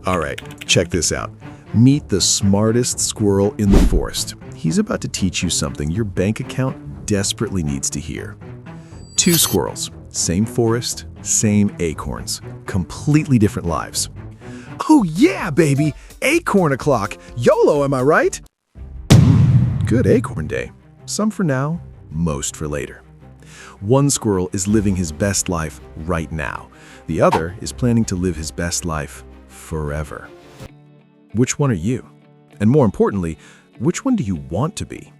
All right, check this out. Meet the smartest squirrel in the forest. He's about to teach you something your bank account desperately needs to hear. Two squirrels, same forest, same acorns, completely different lives. Oh yeah, baby! Acorn o'clock! YOLO, am I right? Good acorn day. Some for now, most for later. One squirrel is living his best life right now. The other is planning to live his best life forever. Which one are you? And more importantly, which one do you want to be?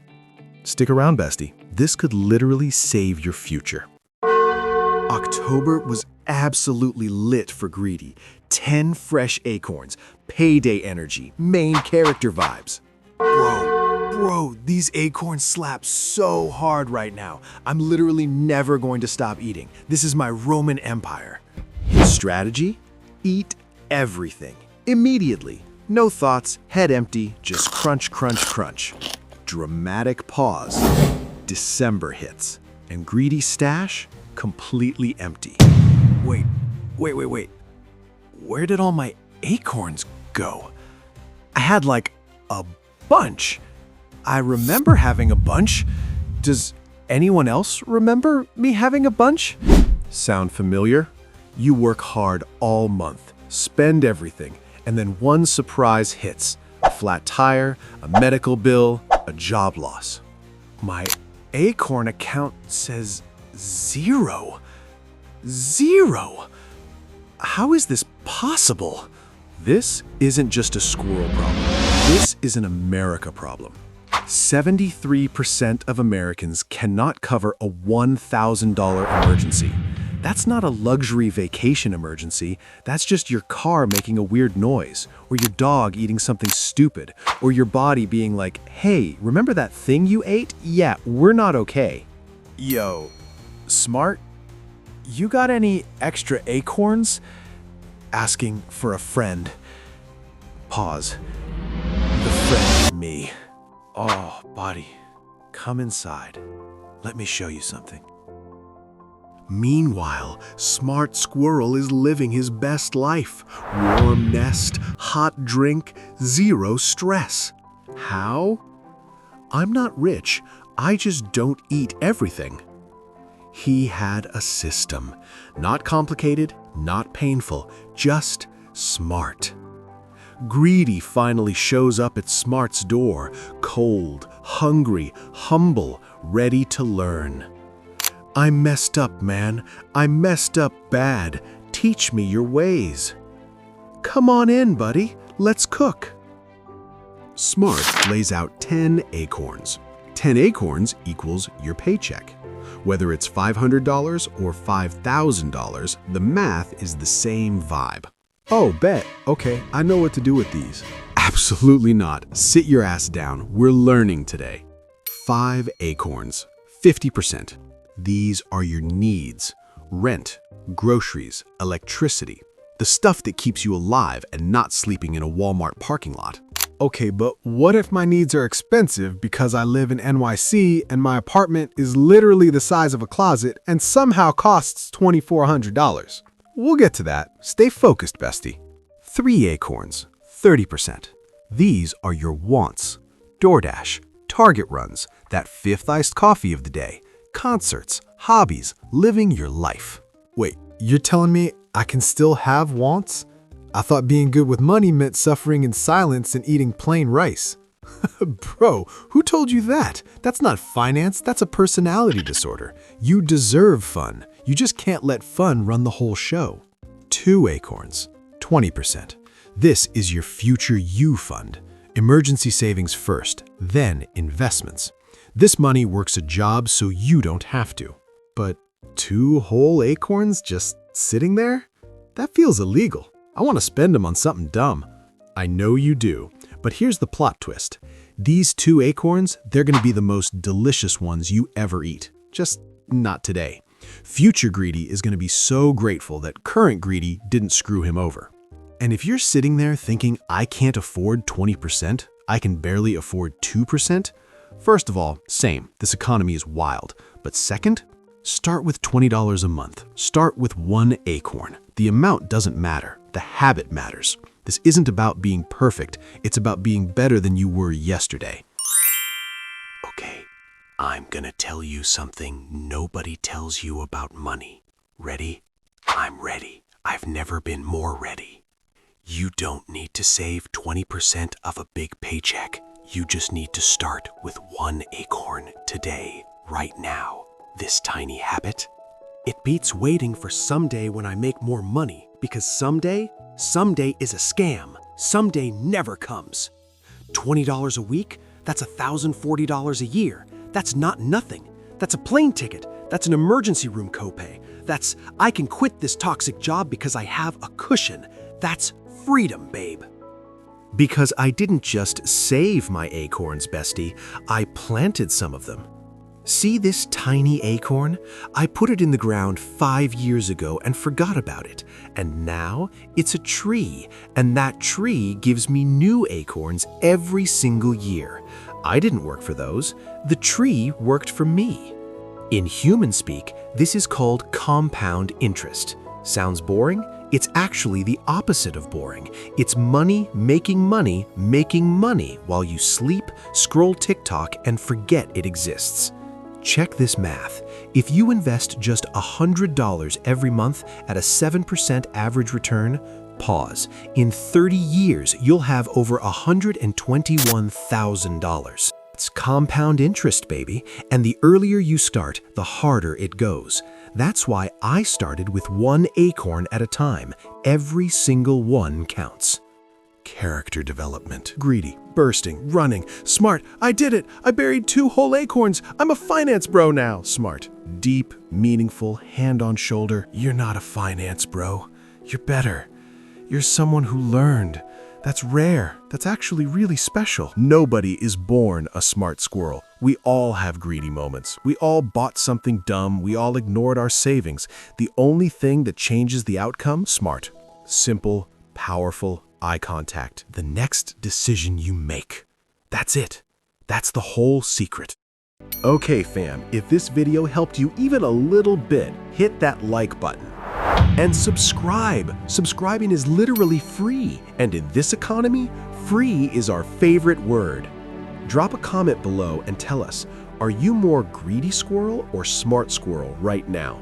Stick around, bestie. This could literally save your future. October was absolutely lit for Greedy. 10 fresh acorns, payday energy, main character vibes. Bro, these acorns slap so hard right now. I'm literally never going to stop eating. This is my Roman Empire. His strategy? Eat everything. Immediately. No thoughts, head empty, just crunch, crunch, crunch. Dramatic pause. December hits. And Greedy's stash? Completely empty. Wait. Where did all my acorns go? I had like a bunch. I remember having a bunch. Does anyone else remember me having a bunch? Sound familiar? You work hard all month, spend everything, and then one surprise hits. A flat tire, a medical bill, a job loss. My acorn account says zero. Zero! How is this possible? This isn't just a squirrel problem. This is an America problem. 73% of Americans cannot cover a $1,000 emergency. That's not a luxury vacation emergency. That's just your car making a weird noise, or your dog eating something stupid, or your body being like, hey, remember that thing you ate? Yeah, we're not okay. Yo, Smart, you got any extra acorns? Asking for a friend. Pause. The friend in me. Oh, buddy, come inside. Let me show you something. Meanwhile, Smart Squirrel is living his best life. Warm nest, hot drink, zero stress. How? I'm not rich. I just don't eat everything. He had a system. Not complicated, not painful, just smart. Greedy finally shows up at Smart's door, cold, hungry, humble, ready to learn. I messed up, man. I messed up bad. Teach me your ways. Come on in, buddy. Let's cook. Smart lays out 10 acorns. 10 acorns equals your paycheck. Whether it's $500 or $5,000, the math is the same vibe. Oh, bet. Okay, I know what to do with these. Absolutely not. Sit your ass down. We're learning today. 5 acorns, 50%. These are your needs. Rent, groceries, electricity. The stuff that keeps you alive and not sleeping in a Walmart parking lot. Okay, but what if my needs are expensive because I live in NYC and my apartment is literally the size of a closet and somehow costs $2,400? We'll get to that. Stay focused, bestie. 3 acorns, 30%. These are your wants. DoorDash, Target runs, that 5th iced coffee of the day, concerts, hobbies, living your life. Wait, you're telling me I can still have wants? I thought being good with money meant suffering in silence and eating plain rice. Bro, who told you that? That's not finance, that's a personality disorder. You deserve fun. You just can't let fun run the whole show. 2 acorns, 20%. This is your future you fund. Emergency savings first, then investments. This money works a job so you don't have to. But 2 whole acorns just sitting there? That feels illegal. I want to spend them on something dumb. I know you do, but here's the plot twist. These 2 acorns, they're going to be the most delicious ones you ever eat. Just not today. Future Greedy is going to be so grateful that current Greedy didn't screw him over. And if you're sitting there thinking, I can't afford 20%, I can barely afford 2%, first of all, same, this economy is wild. But second, start with $20 a month. Start with 1 acorn. The amount doesn't matter. The habit matters. This isn't about being perfect. It's about being better than you were yesterday. Okay, I'm gonna tell you something nobody tells you about money. Ready? I'm ready. I've never been more ready. You don't need to save 20% of a big paycheck. You just need to start with 1 acorn today, right now. This tiny habit. It beats waiting for someday when I make more money, because someday is a scam. Someday never comes. $20 a week? That's $1,040 a year. That's not nothing. That's a plane ticket. That's an emergency room copay. That's, I can quit this toxic job because I have a cushion. That's freedom, babe. Because I didn't just save my acorns, bestie. I planted some of them. See this tiny acorn? I put it in the ground 5 years ago and forgot about it. And now it's a tree, and that tree gives me new acorns every single year. I didn't work for those. The tree worked for me. In human speak, this is called compound interest. Sounds boring? It's actually the opposite of boring. It's money making money while you sleep, scroll TikTok, and forget it exists. Check this math. If you invest just $100 every month at a 7% average return, pause. In 30 years, you'll have over $121,000. It's compound interest, baby, and the earlier you start, the harder it goes. That's why I started with 1 acorn at a time. Every single one counts. Character development. Greedy, bursting, running. Smart, I did it. I buried 2 whole acorns. I'm a finance bro now. Smart, deep, meaningful, hand on shoulder. You're not a finance bro. You're better. You're someone who learned. That's rare. That's actually really special. Nobody is born a smart squirrel. We all have greedy moments. We all bought something dumb. We all ignored our savings. The only thing that changes the outcome, smart. Simple, powerful, eye contact. The next decision you make. That's it. That's the whole secret. Okay, fam, if this video helped you even a little bit, hit that like button. And subscribe. Subscribing is literally free. And in this economy, free is our favorite word. Drop a comment below and tell us, are you more greedy squirrel or smart squirrel right now?